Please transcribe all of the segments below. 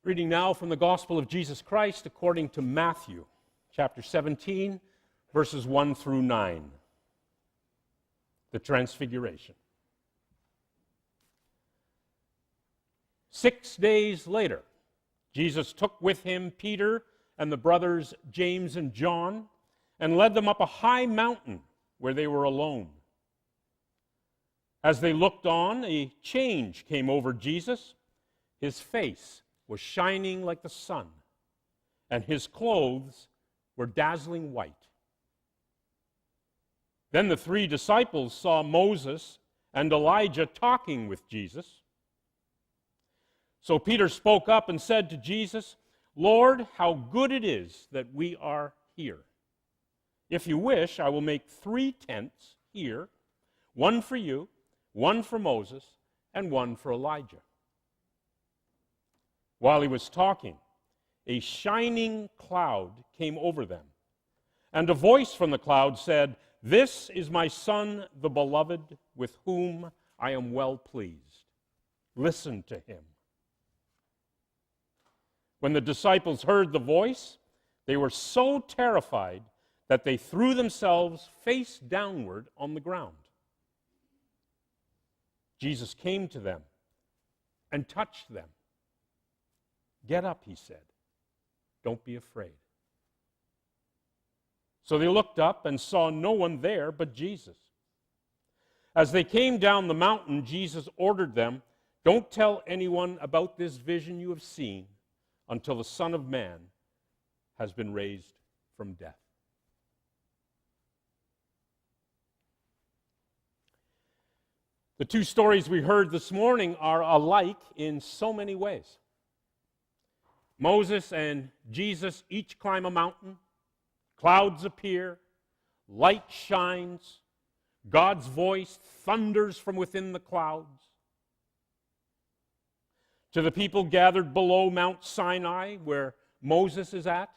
Reading now from the Gospel of Jesus Christ according to Matthew, chapter 17, verses 1 through 9. The Transfiguration. 6 days later, Jesus took with him Peter and the brothers James and John and led them up a high mountain where they were alone. As they looked on, a change came over Jesus. His face was shining like the sun, and his clothes were dazzling white. Then the 3 disciples saw Moses and Elijah talking with Jesus. So Peter spoke up and said to Jesus, "Lord, how good it is that we are here. If you wish, I will make 3 tents here, one for you, one for Moses, and one for Elijah." While he was talking, a shining cloud came over them, and a voice from the cloud said, "This is my Son, the Beloved, with whom I am well pleased. Listen to him." When the disciples heard the voice, they were so terrified that they threw themselves face downward on the ground. Jesus came to them and touched them. "Get up," he said. "Don't be afraid." So they looked up and saw no one there but Jesus. As they came down the mountain, Jesus ordered them, "Don't tell anyone about this vision you have seen until the Son of Man has been raised from death." The 2 stories we heard this morning are alike in so many ways. Moses and Jesus each climb a mountain, clouds appear, light shines, God's voice thunders from within the clouds. To the people gathered below Mount Sinai, where Moses is at,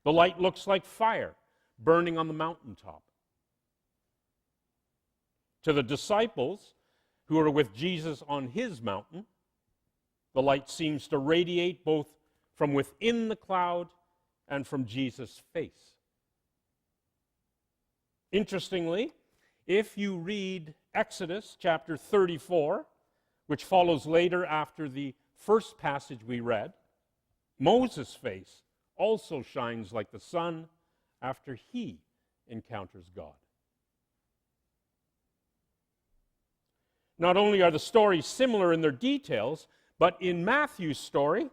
the light looks like fire burning on the mountaintop. To the disciples who are with Jesus on his mountain, the light seems to radiate both from within the cloud and from Jesus' face. Interestingly, if you read Exodus chapter 34, which follows later after the first passage we read, Moses' face also shines like the sun after he encounters God. Not only are the stories similar in their details, but in Matthew's story,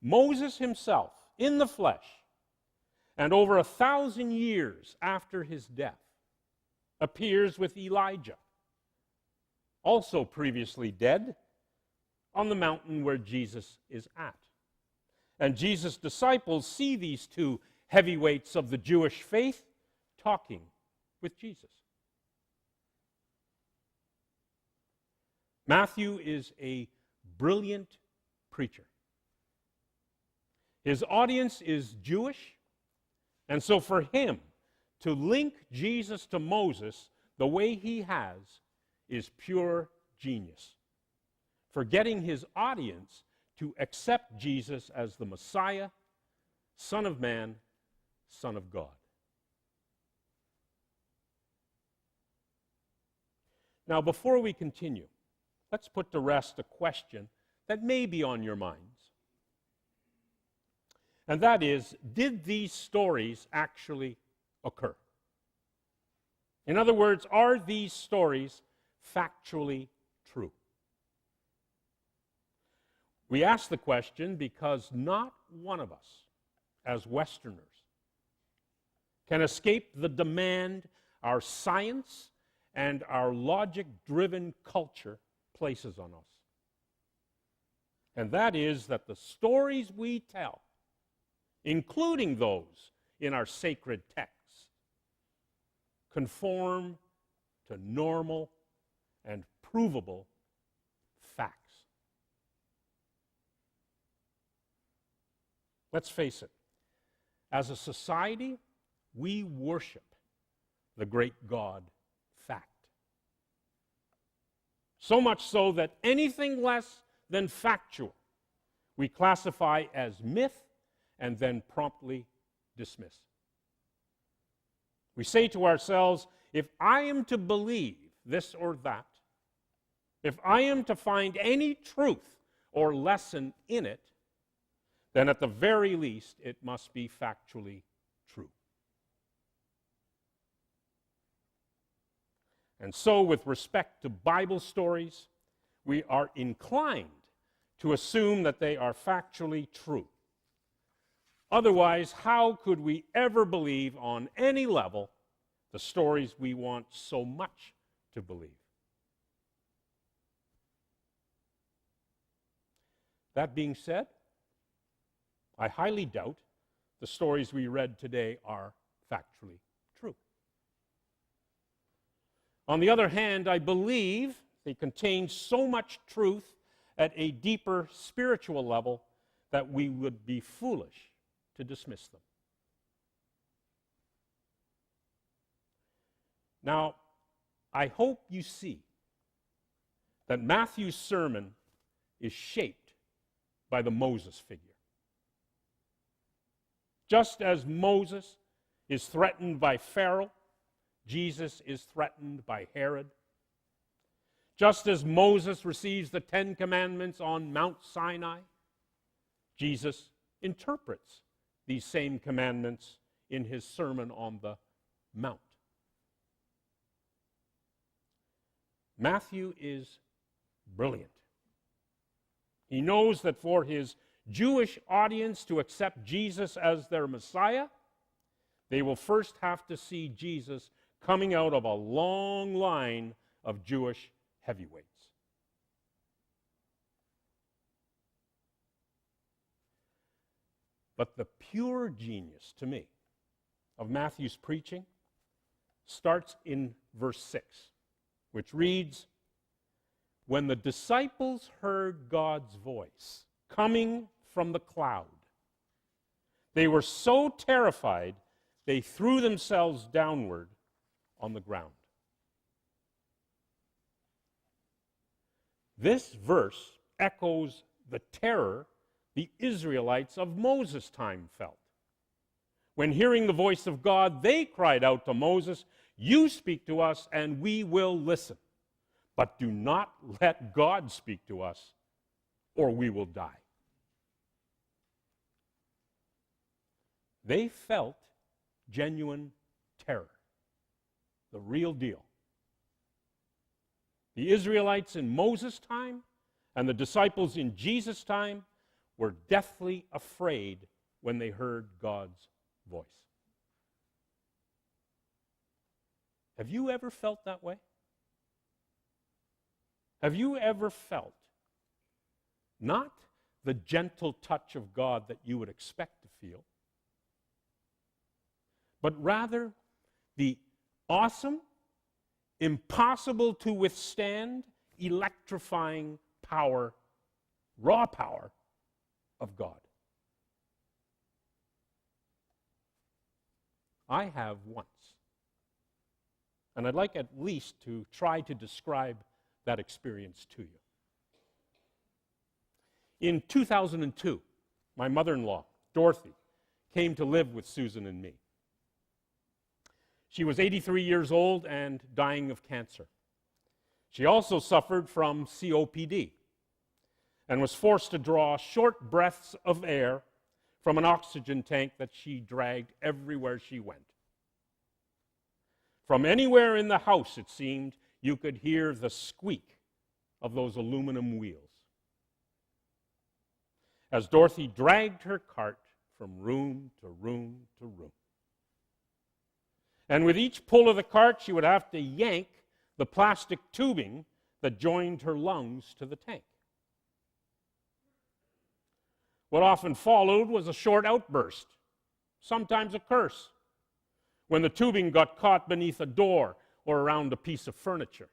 Moses himself, in the flesh, and over 1,000 years after his death, appears with Elijah, also previously dead, on the mountain where Jesus is at. And Jesus' disciples see these 2 heavyweights of the Jewish faith talking with Jesus. Matthew is a brilliant preacher. His audience is Jewish, and so for him to link Jesus to Moses the way he has is pure genius, for getting his audience to accept Jesus as the Messiah, Son of Man, Son of God. Now, before we continue, let's put to rest a question that may be on your minds. And that is, did these stories actually occur? In other words, are these stories factually true? We ask the question because not one of us, as Westerners, can escape the demand our science and our logic-driven culture places on us. And that is that the stories we tell, including those in our sacred texts, conform to normal and provable facts. Let's face it, as a society, we worship the great God fact. So much so that anything less than factual we classify as myth and then promptly dismiss. We say to ourselves, if I am to believe this or that, if I am to find any truth or lesson in it, then at the very least it must be factually true. And so, with respect to Bible stories, we are inclined to assume that they are factually true. Otherwise, how could we ever believe on any level the stories we want so much to believe? That being said, I highly doubt the stories we read today are factually true. On the other hand, I believe they contain so much truth at a deeper spiritual level that we would be foolish to dismiss them. Now, I hope you see that Matthew's sermon is shaped by the Moses figure. Just as Moses is threatened by Pharaoh, Jesus is threatened by Herod. Just as Moses receives the Ten Commandments on Mount Sinai, Jesus interprets these same commandments in his Sermon on the Mount. Matthew is brilliant. He knows that for his Jewish audience to accept Jesus as their Messiah, they will first have to see Jesus coming out of a long line of Jewish heavyweights. But the pure genius, to me, of Matthew's preaching starts in verse 6, which reads, "When the disciples heard God's voice coming from the cloud, they were so terrified they threw themselves downward on the ground." This verse echoes the terror the Israelites of Moses' time felt. When hearing the voice of God, they cried out to Moses, "You speak to us and we will listen, but do not let God speak to us or we will die." They felt genuine terror, the real deal. The Israelites in Moses' time and the disciples in Jesus' time were deathly afraid when they heard God's voice. Have you ever felt that way? Have you ever felt not the gentle touch of God that you would expect to feel, but rather the awesome, impossible to withstand, electrifying power, raw power of God? I have once. And I'd like at least to try to describe that experience to you. In 2002, my mother-in-law, Dorothy, came to live with Susan and me. She was 83 years old and dying of cancer. She also suffered from COPD and was forced to draw short breaths of air from an oxygen tank that she dragged everywhere she went. From anywhere in the house, it seemed, you could hear the squeak of those aluminum wheels. As Dorothy dragged her cart from room to room to room. And with each pull of the cart, she would have to yank the plastic tubing that joined her lungs to the tank. What often followed was a short outburst, sometimes a curse, when the tubing got caught beneath a door or around a piece of furniture.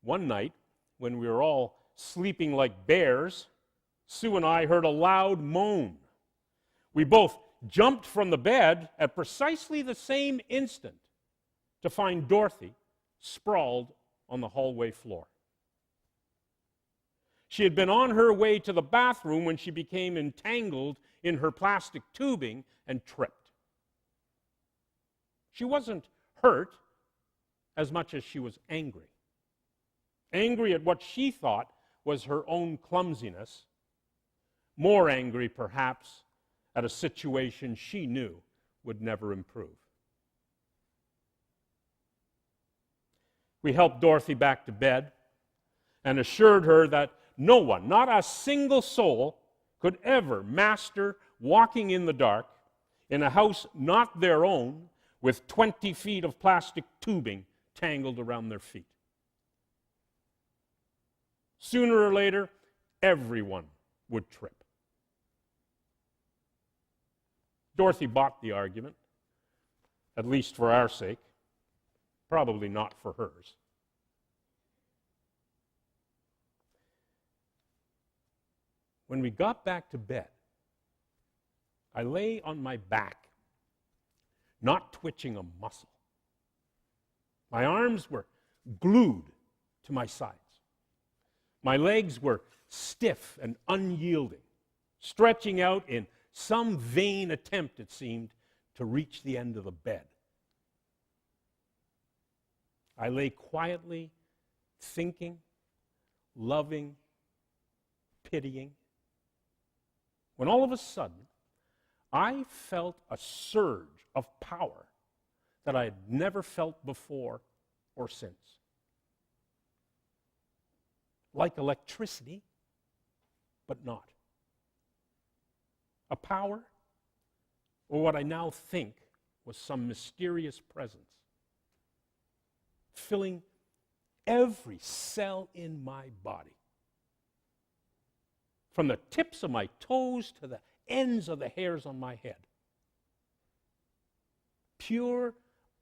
One night, when we were all sleeping like bears, Sue and I heard a loud moan. We both jumped from the bed at precisely the same instant to find Dorothy sprawled on the hallway floor. She had been on her way to the bathroom when she became entangled in her plastic tubing and tripped. She wasn't hurt as much as she was angry. Angry at what she thought was her own clumsiness. More angry, perhaps, at a situation she knew would never improve. We helped Dorothy back to bed and assured her that no one, not a single soul, could ever master walking in the dark in a house not their own with 20 feet of plastic tubing tangled around their feet. Sooner or later, everyone would trip. Dorothy bought the argument, at least for our sake, probably not for hers. When we got back to bed, I lay on my back, not twitching a muscle. My arms were glued to my sides. My legs were stiff and unyielding, stretching out in some vain attempt, it seemed, to reach the end of the bed. I lay quietly, thinking, loving, pitying, when all of a sudden, I felt a surge of power that I had never felt before or since. Like electricity, but not. A power, or what I now think was some mysterious presence, filling every cell in my body. From the tips of my toes to the ends of the hairs on my head. Pure,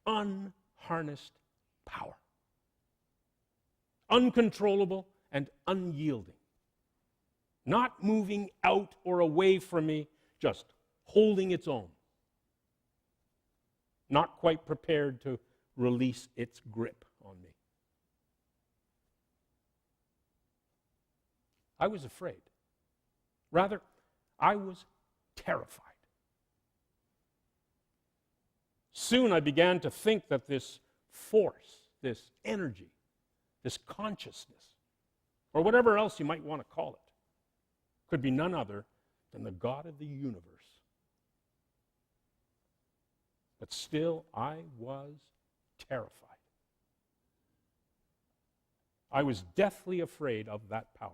unharnessed power. Uncontrollable and unyielding. Not moving out or away from me, just holding its own. Not quite prepared to release its grip on me. I was afraid. Rather, I was terrified. Soon I began to think that this force, this energy, this consciousness, or whatever else you might want to call it, could be none other than the God of the universe. But still, I was terrified. I was deathly afraid of that power.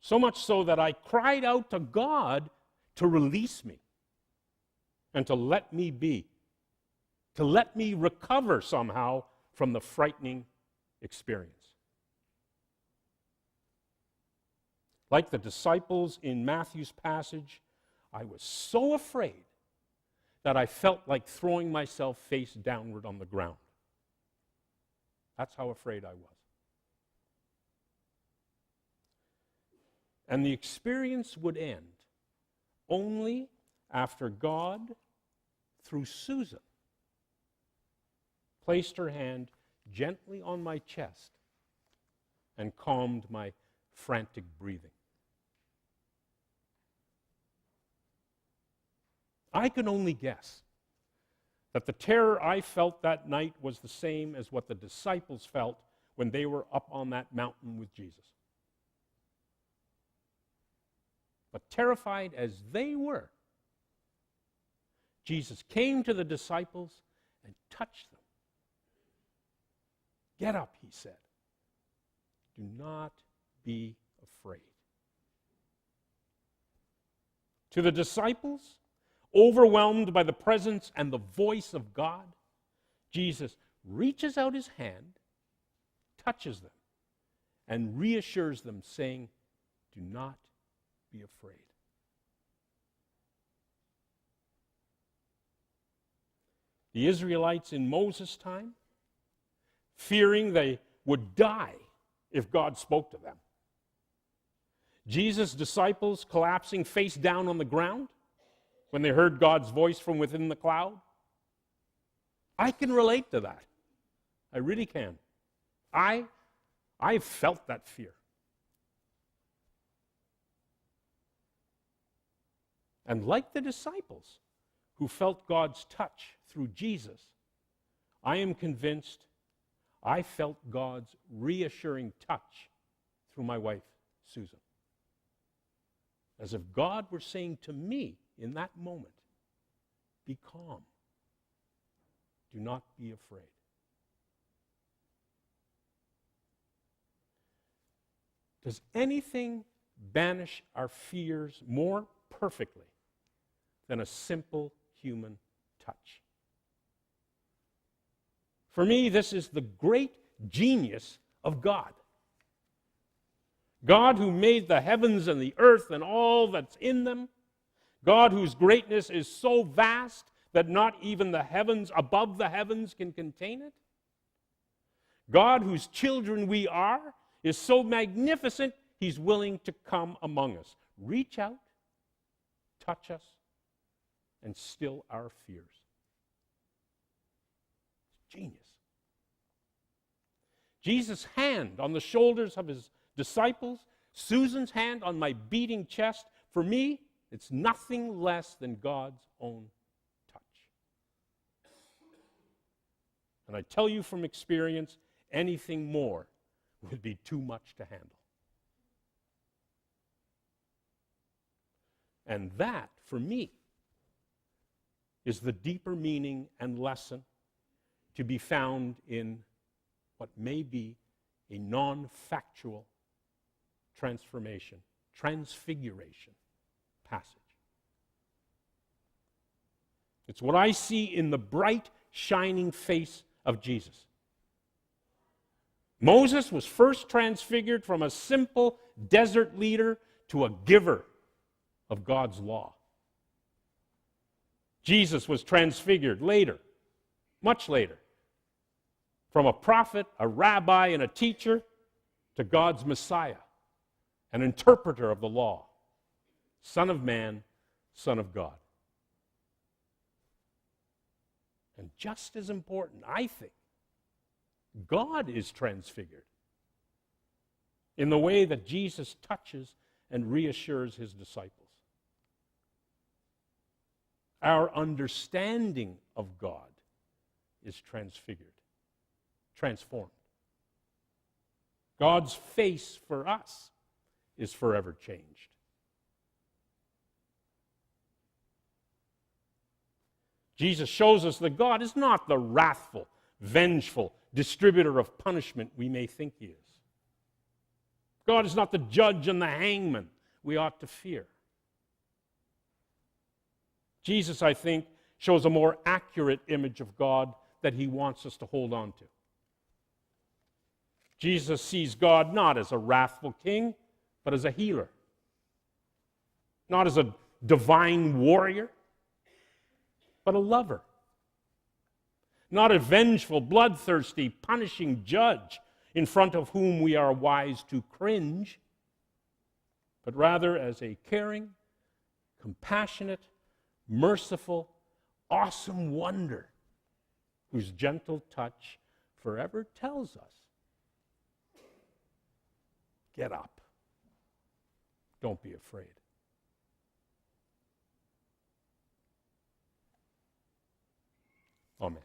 So much so that I cried out to God to release me and to let me be, to let me recover somehow from the frightening experience. Like the disciples in Matthew's passage, I was so afraid that I felt like throwing myself face downward on the ground. That's how afraid I was. And the experience would end only after God, through Susan, placed her hand gently on my chest and calmed my frantic breathing. I can only guess that the terror I felt that night was the same as what the disciples felt when they were up on that mountain with Jesus. But terrified as they were, Jesus came to the disciples and touched them. "Get up," he said. "Do not be afraid." To the disciples, overwhelmed by the presence and the voice of God, Jesus reaches out his hand, touches them, and reassures them, saying, "Do not be afraid." The Israelites in Moses' time, fearing they would die if God spoke to them. Jesus' disciples collapsing face down on the ground when they heard God's voice from within the cloud. I can relate to that. I really can. I've felt that fear And like the disciples who felt God's touch through Jesus, I am convinced I felt God's reassuring touch through my wife, Susan. As if God were saying to me in that moment, be calm. Do not be afraid. Does anything banish our fears more perfectly than a simple human touch? For me, this is the great genius of God. God who made the heavens and the earth and all that's in them. God whose greatness is so vast that not even the heavens above the heavens can contain it. God whose children we are is so magnificent, he's willing to come among us. Reach out, touch us, and still our fears. Genius. Jesus' hand on the shoulders of his disciples, Susan's hand on my beating chest, for me, it's nothing less than God's own touch. And I tell you from experience, anything more would be too much to handle. And that, for me, is the deeper meaning and lesson to be found in what may be a non-factual transfiguration passage. It's what I see in the bright, shining face of Jesus. Moses was first transfigured from a simple desert leader to a giver of God's law. Jesus was transfigured later, much later, from a prophet, a rabbi, and a teacher to God's Messiah, an interpreter of the law, Son of Man, Son of God. And just as important, I think, God is transfigured in the way that Jesus touches and reassures his disciples. Our understanding of God is transfigured, transformed. God's face for us is forever changed. Jesus shows us that God is not the wrathful, vengeful distributor of punishment we may think he is. God is not the judge and the hangman we ought to fear. Jesus, I think, shows a more accurate image of God that he wants us to hold on to. Jesus sees God not as a wrathful king, but as a healer. Not as a divine warrior, but a lover. Not a vengeful, bloodthirsty, punishing judge in front of whom we are wise to cringe, but rather as a caring, compassionate, merciful, awesome wonder whose gentle touch forever tells us, get up. Don't be afraid. Amen.